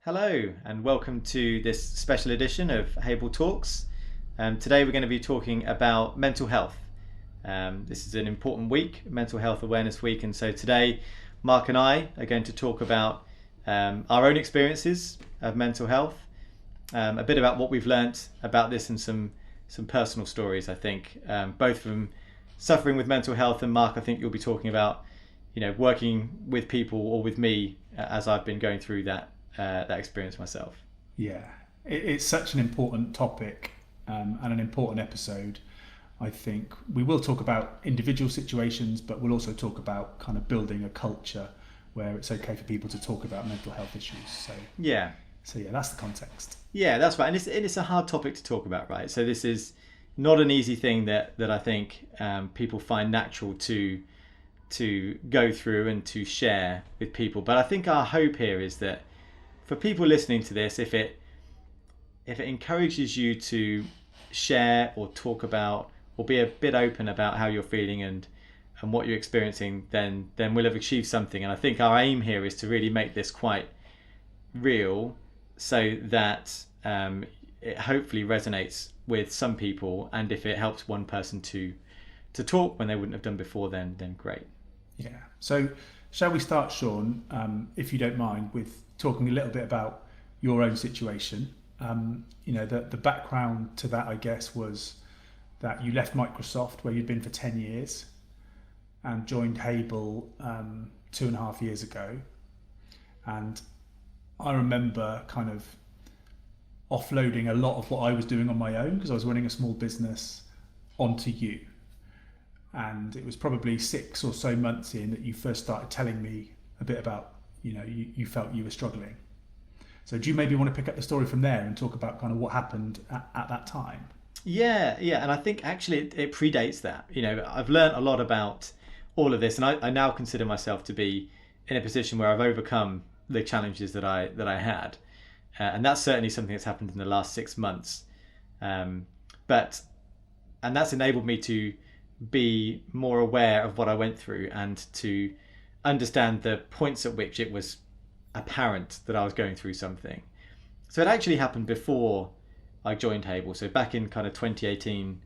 Hello, and welcome to this special edition of Hable Talks. Today we're going to be talking about mental health. This is an important week, Mental Health Awareness Week, and so today Mark and I are going to talk about our own experiences of mental health, a bit about what we've learnt about this, and some personal stories, I think, both from suffering with mental health, and Mark, I think you'll be talking about, working with people or with me as I've been going through that experience myself. Yeah, it's such an important topic and an important episode. I think we will talk about individual situations, but we'll also talk about kind of building a culture where it's okay for people to talk about mental health issues. Yeah. So yeah, that's the context. Yeah, that's right. And it's a hard topic to talk about, right? So this is not an easy thing that I think people find natural to go through and to share with people. But I think our hope here is that for people listening to this, if it encourages you to share or talk about or be a bit open about how you're feeling and what you're experiencing, then we'll have achieved something. And I think our aim here is to really make this quite real, so that it hopefully resonates with some people. And if it helps one person to talk when they wouldn't have done before, then great. Yeah. So shall we start, Sean, if you don't mind, with talking a little bit about your own situation? The background to that, I guess, was that you left Microsoft, where you'd been for 10 years, and joined Hable 2.5 years ago. And I remember kind of offloading a lot of what I was doing on my own, because I was running a small business, onto you. And it was probably 6 or so months in that you first started telling me a bit about, you felt you were struggling. So do you maybe want to pick up the story from there and talk about kind of what happened at that time? Yeah. And I think actually it predates that. I've learned a lot about all of this, and I now consider myself to be in a position where I've overcome the challenges that I had. And that's certainly something that's happened in the last 6 months. And that's enabled me to be more aware of what I went through and to understand the points at which it was apparent that I was going through something. So it actually happened before I joined Hable. So back in kind of 2018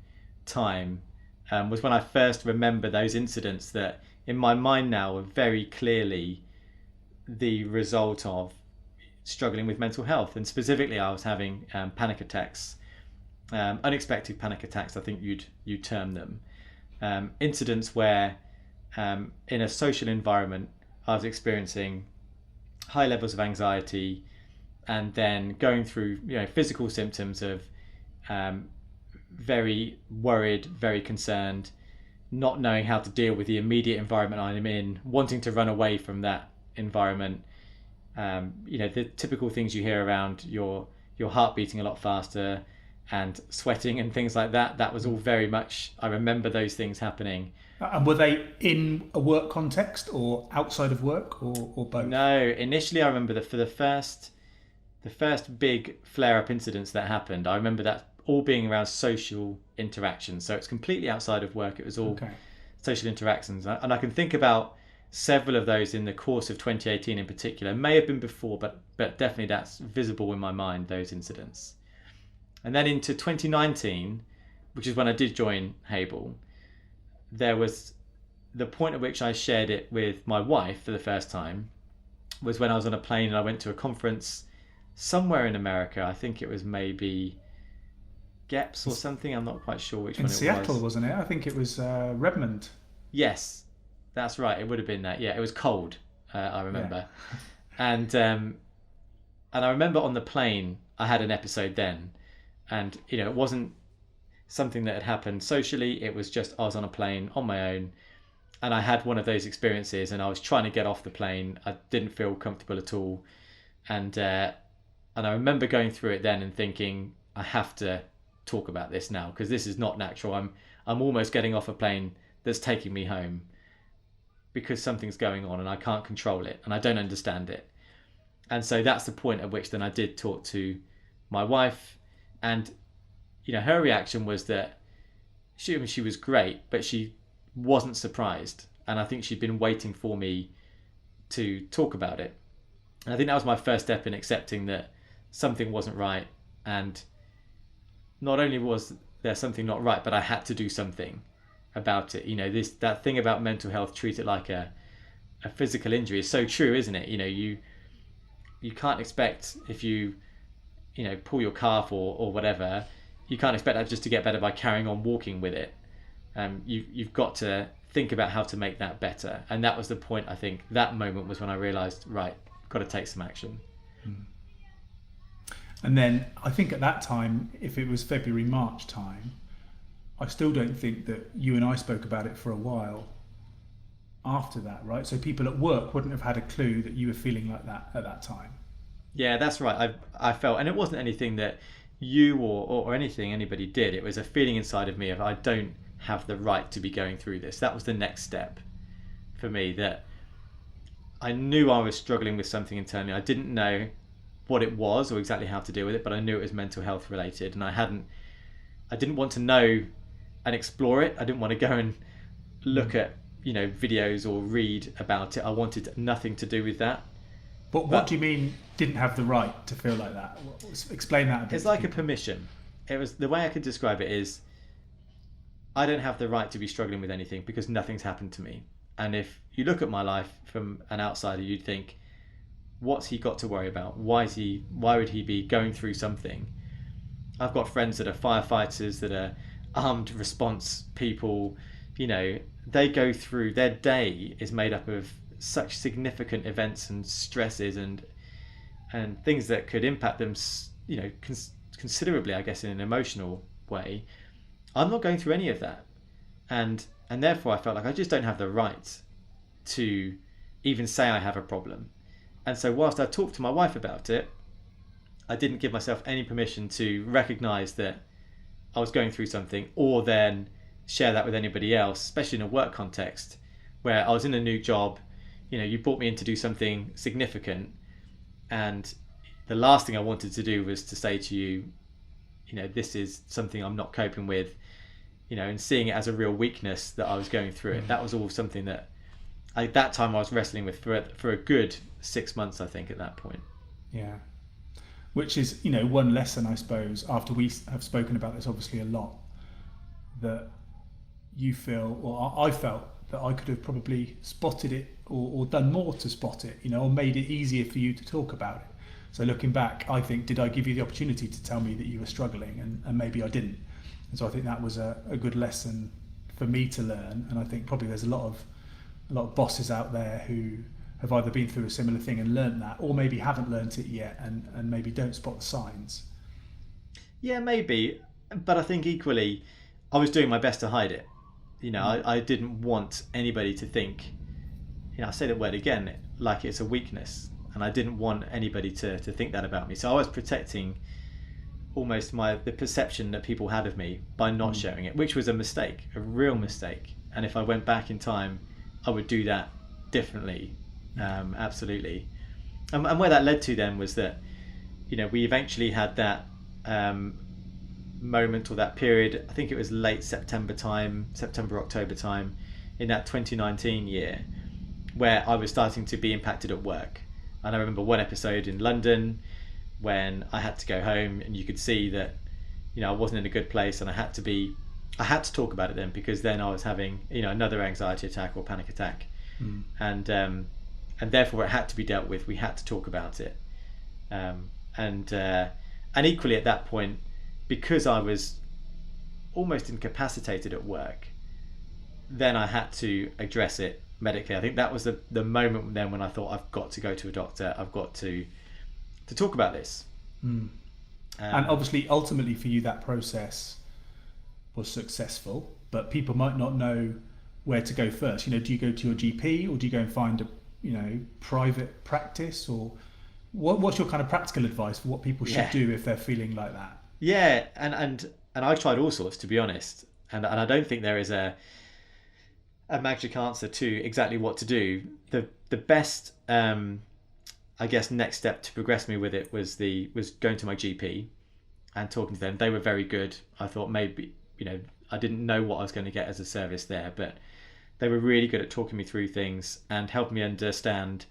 time was when I first remember those incidents that in my mind now are very clearly the result of struggling with mental health. And specifically I was having panic attacks, unexpected panic attacks, I think you'd term them. Incidents where in a social environment I was experiencing high levels of anxiety, and then going through physical symptoms of very worried, very concerned, not knowing how to deal with the immediate environment I'm in, wanting to run away from that environment. The typical things you hear around your heart beating a lot faster and sweating and things like that. That was all very much, I remember those things happening. And were they in a work context or outside of work, or both? No, initially I remember that for the first big flare-up incidents that happened, I remember that all being around social interactions. So it's completely outside of work. It was all social interactions. And I can think about several of those in the course of 2018 in particular. May have been before, but definitely that's visible in my mind, those incidents. And then into 2019, which is when I did join Hable, there was the point at which I shared it with my wife for the first time, was when I was on a plane and I went to a conference somewhere in America. I think it was maybe GEPS or something. I'm not quite sure which one it was. In Seattle, wasn't it? I think it was Redmond. Yes, that's right. It would have been that. Yeah, it was cold, I remember. Yeah. And I remember on the plane, I had an episode then. And, it wasn't something that had happened socially. It was just I was on a plane on my own, and I had one of those experiences, and I was trying to get off the plane. I didn't feel comfortable at all. And I remember going through it then and thinking, I have to talk about this now, because this is not natural. I'm almost getting off a plane that's taking me home because something's going on and I can't control it and I don't understand it. And so that's the point at which then I did talk to my wife. And her reaction was that she was great, but she wasn't surprised. And I think she'd been waiting for me to talk about it. And I think that was my first step in accepting that something wasn't right, and not only was there something not right, but I had to do something about it. That thing about mental health, treat it like a physical injury, is so true, isn't it? You can't expect, if you pull your calf or whatever, you can't expect that just to get better by carrying on walking with it. You've got to think about how to make that better, and that was the point. I think that moment was when I realised, right, got to take some action. And then I think at that time, if it was February, March time, I still don't think that you and I spoke about it for a while after that, right? So people at work wouldn't have had a clue that you were feeling like that at that time. Yeah, that's right. I felt, and it wasn't anything that you or anything anybody did. It was a feeling inside of me of, I don't have the right to be going through this. That was the next step for me, that I knew I was struggling with something internally. I didn't know what it was or exactly how to deal with it, but I knew it was mental health related, and I didn't want to know and explore it. I didn't want to go and look at videos or read about it. I wanted nothing to do with that. But what do you mean didn't have the right to feel like that? Explain that a bit. It's like a permission. It was, the way I could describe it is, I don't have the right to be struggling with anything because nothing's happened to me. And if you look at my life from an outsider, you'd think, what's he got to worry about? Why would he be going through something? I've got friends that are firefighters, that are armed response people. They go through, their day is made up of such significant events and stresses and things that could impact them, considerably, I guess, in an emotional way. I'm not going through any of that, and therefore I felt like I just don't have the right to even say I have a problem. And so whilst I talked to my wife about it, I didn't give myself any permission to recognise that I was going through something, or then share that with anybody else, especially in a work context where I was in a new job. You brought me in to do something significant, and the last thing I wanted to do was to say to you, this is something I'm not coping with, and seeing it as a real weakness that I was going through it. That was all something that at that time I was wrestling with for a good 6 months, I think, at that point. Yeah. Which is, one lesson, I suppose, after we have spoken about this obviously a lot, that you feel, or I felt, that I could have probably spotted it or done more to spot it, or made it easier for you to talk about it. So looking back, I think, did I give you the opportunity to tell me that you were struggling? And maybe I didn't. And so I think that was a good lesson for me to learn. And I think probably there's a lot of bosses out there who have either been through a similar thing and learned that, or maybe haven't learnt it yet and maybe don't spot the signs. Yeah, maybe. But I think equally, I was doing my best to hide it. I didn't want anybody to think, I say that word again, like it's a weakness. And I didn't want anybody to think that about me. So I was protecting almost the perception that people had of me by not sharing it, which was a mistake, a real mistake. And if I went back in time, I would do that differently. Absolutely. And where that led to then was that, we eventually had that moment, or that period, I think it was late September, October time in that 2019 year, where I was starting to be impacted at work. And I remember one episode in London when I had to go home, and you could see that, I wasn't in a good place, and I had to talk about it then, because then I was having, another anxiety attack or panic attack. And therefore it had to be dealt with. We had to talk about it. And equally at that point, because I was almost incapacitated at work, then I had to address it medically. I think that was the moment then when I thought, I've got to go to a doctor. I've got to talk about this. And obviously, ultimately for you, that process was successful, but people might not know where to go first. Do you go to your GP, or do you go and find a private practice, or what's your kind of practical advice for what people should do if they're feeling like that? Yeah, and I tried all sorts, to be honest, and I don't think there is a magic answer to exactly what to do. The best I guess next step to progress me with it was going to my GP and talking to them. They were very good. I thought maybe, I didn't know what I was going to get as a service there, but they were really good at talking me through things and helping me understand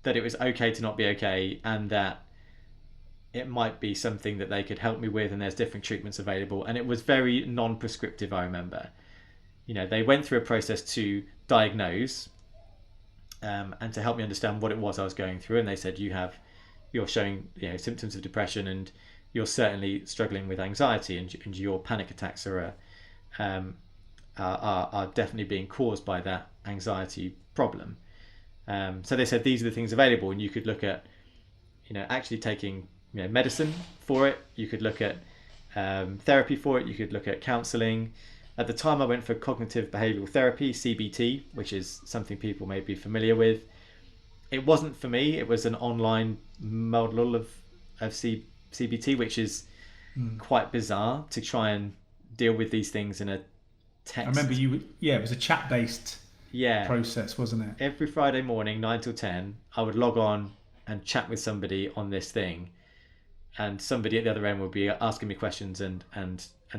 that it was okay to not be okay, and that it might be something that they could help me with, and there's different treatments available. And it was very non-prescriptive, I remember. They went through a process to diagnose and to help me understand what it was I was going through. And they said, you're showing symptoms of depression, and you're certainly struggling with anxiety, and your panic attacks are definitely being caused by that anxiety problem. So they said these are the things available, and you could look at actually taking medicine for it. You could look at therapy for it. You could look at counselling. At the time, I went for cognitive behavioural therapy, CBT, which is something people may be familiar with. It wasn't for me. It was an online model of CBT, which is quite bizarre to try and deal with these things in a text. I remember it was a chat-based process, wasn't it? Every Friday morning, 9 till 10, I would log on and chat with somebody on this thing, and somebody at the other end would be asking me questions and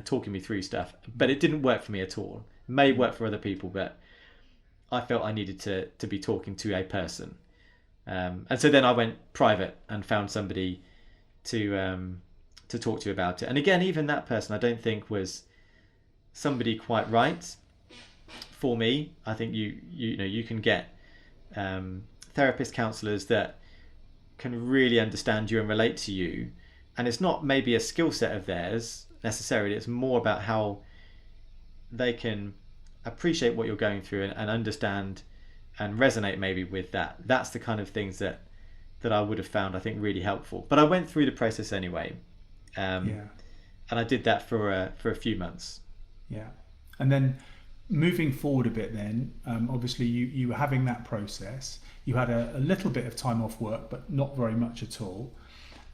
talking me through stuff. But it didn't work for me at all. It may work for other people, but I felt I needed to be talking to a person. And so then I went private and found somebody to talk to about it. And again, even that person I don't think was somebody quite right for me. I think you can get therapists, counsellors that can really understand you and relate to you. And it's not maybe a skill set of theirs necessarily. It's more about how they can appreciate what you're going through and understand and resonate maybe with that. That's the kind of things that I would have found, I think, really helpful. But I went through the process anyway. And I did that for a few months. Yeah. And then moving forward a bit then, obviously you were having that process. You had a little bit of time off work, but not very much at all.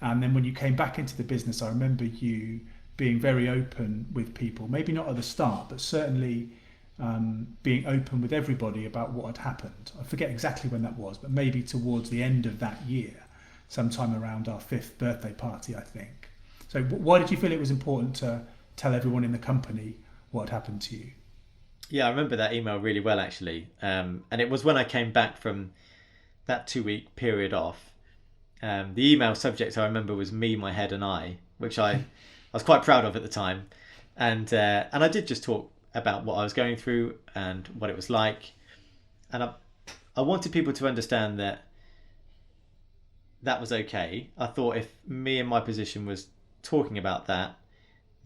And then when you came back into the business, I remember you being very open with people, maybe not at the start, but certainly being open with everybody about what had happened. I forget exactly when that was, but maybe towards the end of that year, sometime around our 5th birthday party, I think. So why did you feel it was important to tell everyone in the company what had happened to you? Yeah, I remember that email really well, actually. And it was when I came back from that 2-week period off. The email subject I remember was me, my head and I, which I was quite proud of at the time. And I did just talk about what I was going through and what it was like. And I wanted people to understand that was okay. I thought if me in my position was talking about that,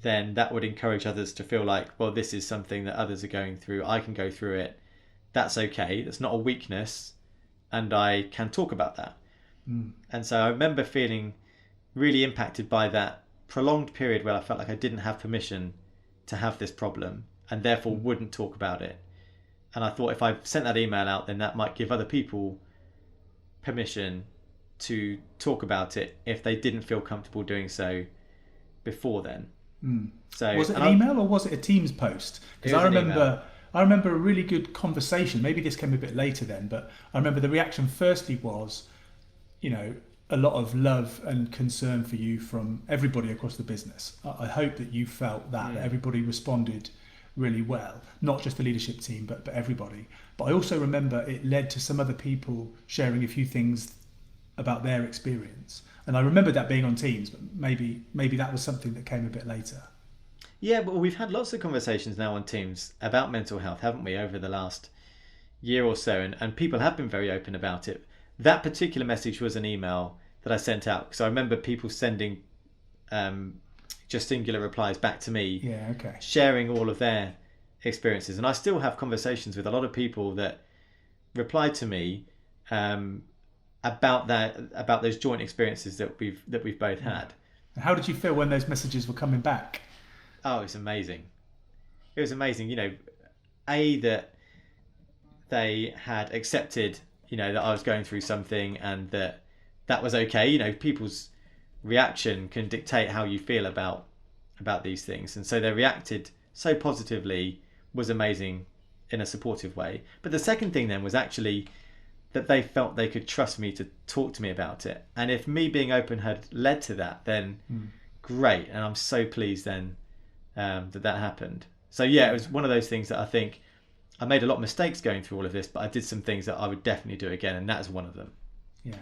then that would encourage others to feel like, well, this is something that others are going through. I can go through it. That's okay. That's not a weakness. And I can talk about that. And so I remember feeling really impacted by that prolonged period where I felt like I didn't have permission to have this problem and therefore wouldn't talk about it. And I thought if I sent that email out, then that might give other people permission to talk about it if they didn't feel comfortable doing so before then. So was it an email or was it a Teams post? Because I remember a really good conversation. Maybe this came a bit later then, but I remember the reaction firstly was, a lot of love and concern for you from everybody across the business. I hope that you felt that everybody responded really well, not just the leadership team, but everybody. But I also remember it led to some other people sharing a few things about their experience. And I remember that being on Teams, but maybe that was something that came a bit later. Yeah, but we've had lots of conversations now on Teams about mental health, haven't we, over the last year or so, and people have been very open about it. That particular message was an email that I sent out, because I remember people sending just singular replies back to me, sharing all of their experiences. And I still have conversations with a lot of people that reply to me about those joint experiences that we've both had. How did you feel when those messages were coming back? Oh, it's amazing. It was amazing, that they had accepted, that I was going through something and that was okay. People's reaction can dictate how you feel about these things. And so they reacted so positively, was amazing in a supportive way. But the second thing then was actually that they felt they could trust me to talk to me about it. And if me being open had led to that, then great. And I'm so pleased then that happened. So yeah, it was one of those things that I think I made a lot of mistakes going through all of this, but I did some things that I would definitely do again, and that is one of them. Yeah,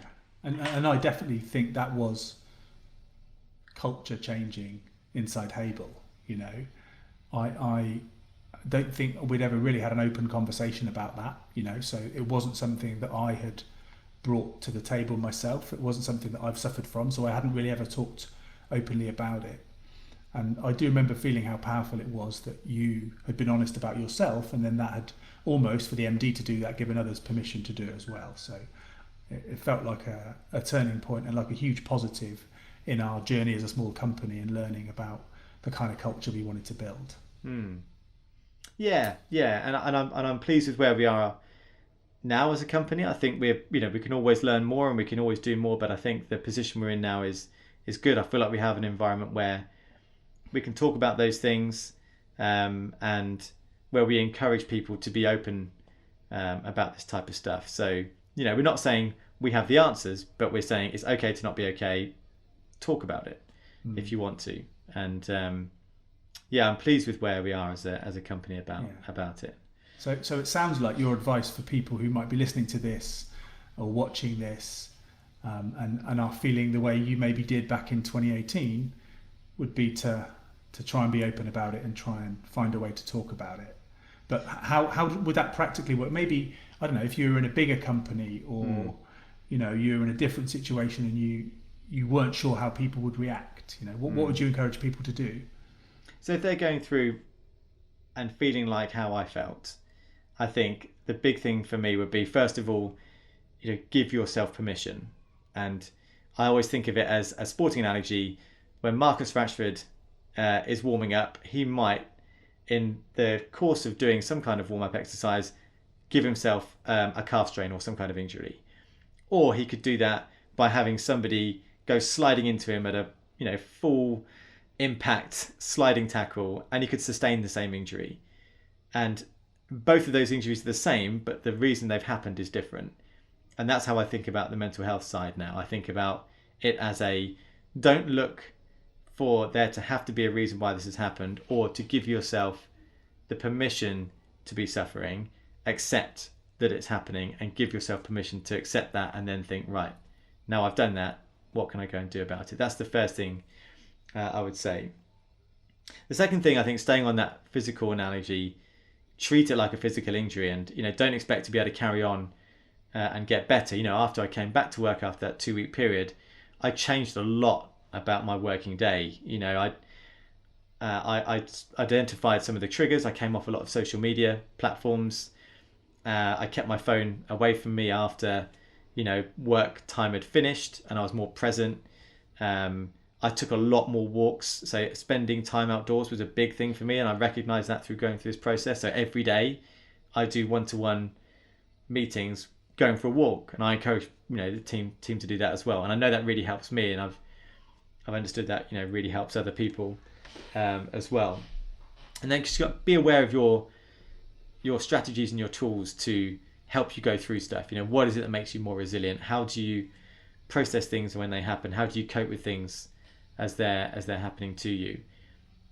and I definitely think that was culture changing inside Hable. You know, I don't think we'd ever really had an open conversation about that. You know, so it wasn't something that I had brought to the table myself. It wasn't something that I've suffered from, so I hadn't really ever talked openly about it. And I do remember feeling how powerful it was that you had been honest about yourself, and then that had almost, for the MD to do that, given others permission to do it as well. So it felt like a turning point and like a huge positive in our journey as a small company and learning about the kind of culture we wanted to build. Yeah, and I'm pleased with where we are now as a company. I think we can always learn more and we can always do more, but I think the position we're in now is good. I feel like we have an environment where we can talk about those things, and where we encourage people to be open about this type of stuff. So, we're not saying we have the answers, but we're saying it's okay to not be okay. Talk about it if you want to. And I'm pleased with where we are as a company about it. So it sounds like your advice for people who might be listening to this or watching this, and are feeling the way you maybe did back in 2018, would be to try and be open about it and try and find a way to talk about it. But how would that practically work? Maybe, I don't know, if you were in a bigger company or you're in a different situation and you weren't sure how people would react. What would you encourage people to do? So if they're going through and feeling like how I felt, I think the big thing for me would be, first of all, give yourself permission. And I always think of it as a sporting analogy. When Marcus Rashford is warming up, he might, in the course of doing some kind of warm-up exercise, give himself a calf strain or some kind of injury. Or he could do that by having somebody go sliding into him at a full impact sliding tackle, and he could sustain the same injury. And both of those injuries are the same, but the reason they've happened is different. And that's how I think about the mental health side now. I think about it as don't look for there to have to be a reason why this has happened, or to give yourself the permission to be suffering. Accept that it's happening and give yourself permission to accept that, and then think, right, now I've done that, what can I go and do about it? That's the first thing I would say. The second thing, I think, staying on that physical analogy, treat it like a physical injury, and don't expect to be able to carry on and get better. After I came back to work after that 2-week period, I changed a lot about my working day. I identified some of the triggers. I came off a lot of social media platforms. I kept my phone away from me after work time had finished, and I was more present. I took a lot more walks. So spending time outdoors was a big thing for me, and I recognized that through going through this process. So every day I do one-to-one meetings going for a walk, and I encourage the team to do that as well. And I know that really helps me, and I've understood that really helps other people as well. And then just be aware of your strategies and your tools to help you go through stuff. What is it that makes you more resilient? How do you process things when they happen? How do you cope with things as they're happening to you?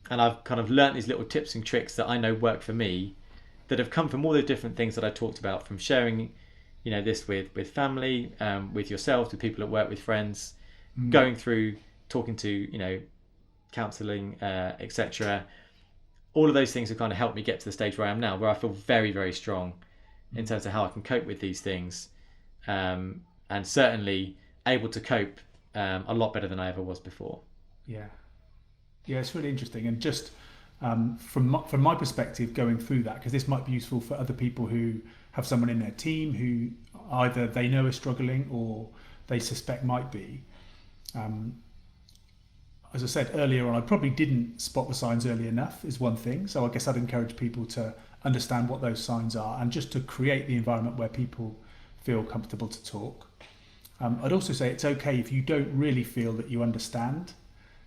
And I've kind of learnt these little tips and tricks that I know work for me, that have come from all the different things that I talked about, from sharing this with family, with yourselves, with people at work, with friends, going through talking to counselling, etc. All of those things have kind of helped me get to the stage where I am now, where I feel very, very strong in terms of how I can cope with these things, and certainly able to cope a lot better than I ever was before. Yeah, it's really interesting. And just from my perspective, going through that, because this might be useful for other people who have someone in their team who either they know is struggling or they suspect might be. As I said earlier on, I probably didn't spot the signs early enough, is one thing. So I guess I'd encourage people to understand what those signs are, and just to create the environment where people feel comfortable to talk. I'd also say it's okay if you don't really feel that you understand,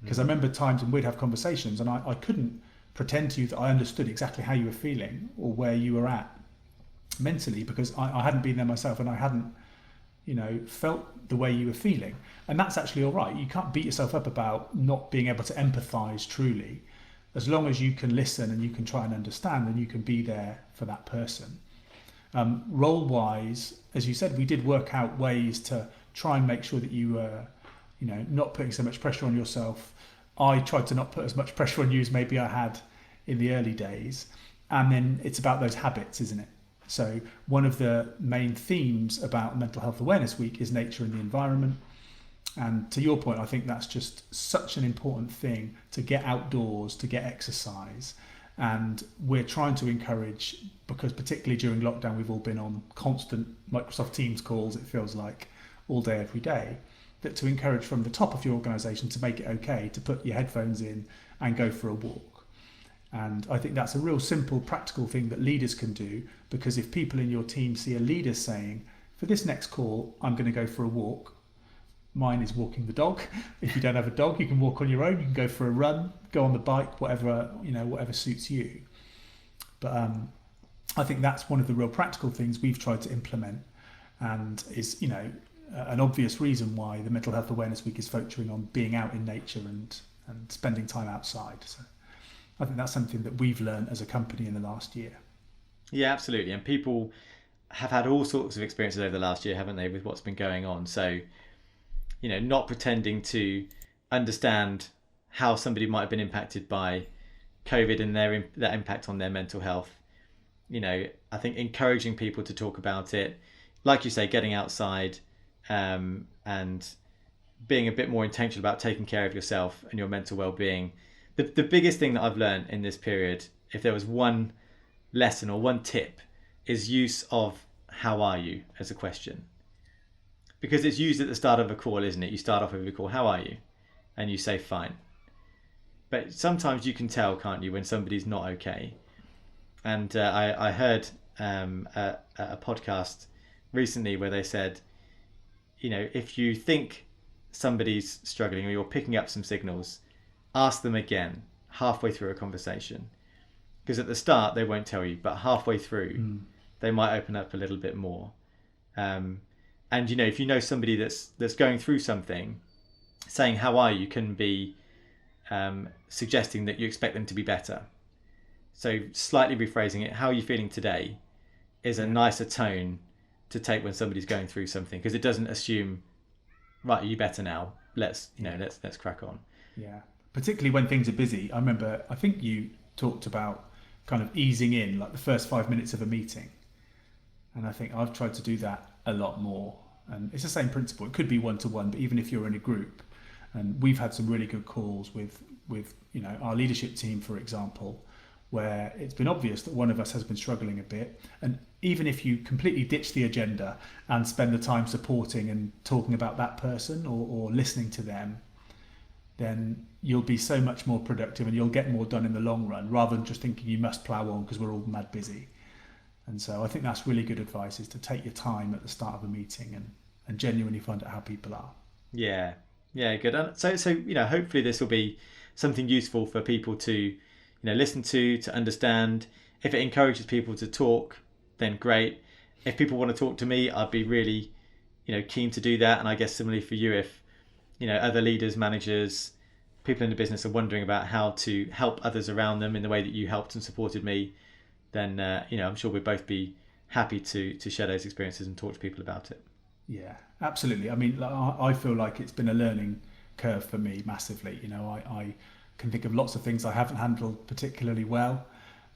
because I remember times when we'd have conversations and I couldn't pretend to you that I understood exactly how you were feeling or where you were at mentally, because I hadn't been there myself, and I hadn't felt the way you were feeling. And that's actually all right. You can't beat yourself up about not being able to empathize truly. As long as you can listen and you can try and understand, and you can be there for that person. Role-wise, as you said, we did work out ways to try and make sure that you not putting so much pressure on yourself. I tried to not put as much pressure on you as maybe I had in the early days. And then it's about those habits, isn't it? So one of the main themes about Mental Health Awareness Week is nature and the environment. And to your point, I think that's just such an important thing, to get outdoors, to get exercise. And we're trying to encourage, because particularly during lockdown, we've all been on constant Microsoft Teams calls, it feels like, all day, every day, that to encourage from the top of your organisation to make it okay to put your headphones in and go for a walk. And I think that's a real simple, practical thing that leaders can do, because if people in your team see a leader saying, for this next call, I'm going to go for a walk. Mine is walking the dog. If you don't have a dog, you can walk on your own. You can go for a run, go on the bike, whatever suits you. But I think that's one of the real practical things we've tried to implement, and is an obvious reason why the Mental Health Awareness Week is focusing on being out in nature and spending time outside. So I think that's something that we've learned as a company in the last year. Yeah, absolutely. And people have had all sorts of experiences over the last year, haven't they, with what's been going on. So, not pretending to understand how somebody might have been impacted by COVID and that impact on their mental health. I think encouraging people to talk about it, like you say, getting outside, and being a bit more intentional about taking care of yourself and your mental well-being. The biggest thing that I've learned in this period, if there was one lesson or one tip, is use of "how are you" as a question. Because it's used at the start of a call, isn't it? You start off with a call, "How are you?" And you say, "Fine." But sometimes you can tell, can't you, when somebody's not okay. And I heard a podcast recently where they said, if you think somebody's struggling or you're picking up some signals, ask them again halfway through a conversation. Because at the start they won't tell you, but halfway through they might open up a little bit more. And if you know somebody that's going through something, saying "how are you" can be suggesting that you expect them to be better. So slightly rephrasing it, "how are you feeling today?" is a nicer tone to take when somebody's going through something, because it doesn't assume, "Right, are you better now? Let's crack on." Yeah, particularly when things are busy. I think you talked about kind of easing in, like the first 5 minutes of a meeting, and I think I've tried to do that a lot more. And it's the same principle. It could be one-to-one, but even if you're in a group, and we've had some really good calls with our leadership team, for example, where it's been obvious that one of us has been struggling a bit. And even if you completely ditch the agenda and spend the time supporting and talking about that person or listening to them, then you'll be so much more productive and you'll get more done in the long run, rather than just thinking you must plough on because we're all mad busy. And so I think that's really good advice, is to take your time at the start of a meeting and genuinely find out how people are. Yeah, good. And so hopefully this will be something useful for people to listen to understand. If it encourages people to talk, then great. If people want to talk to me, I'd be really keen to do that. And I guess similarly for you, if other leaders, managers, people in the business are wondering about how to help others around them in the way that you helped and supported me, then I'm sure we'd both be happy to share those experiences and talk to people about it. Yeah, absolutely. I mean, I feel like it's been a learning curve for me massively. I can think of lots of things I haven't handled particularly well,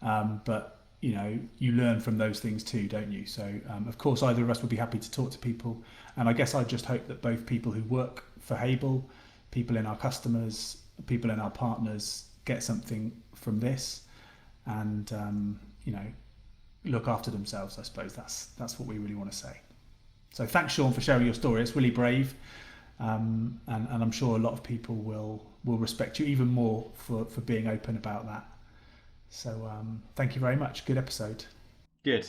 but you learn from those things too, don't you? So of course either of us would be happy to talk to people, and I guess I just hope that both people who work for Hable, people in our customers, people in our partners, get something from this, and look after themselves. I suppose that's what we really want to say. So thanks, Sean, for sharing your story. It's really brave, and I'm sure a lot of people will respect you even more for being open about that. So thank you very much. Good episode. Good.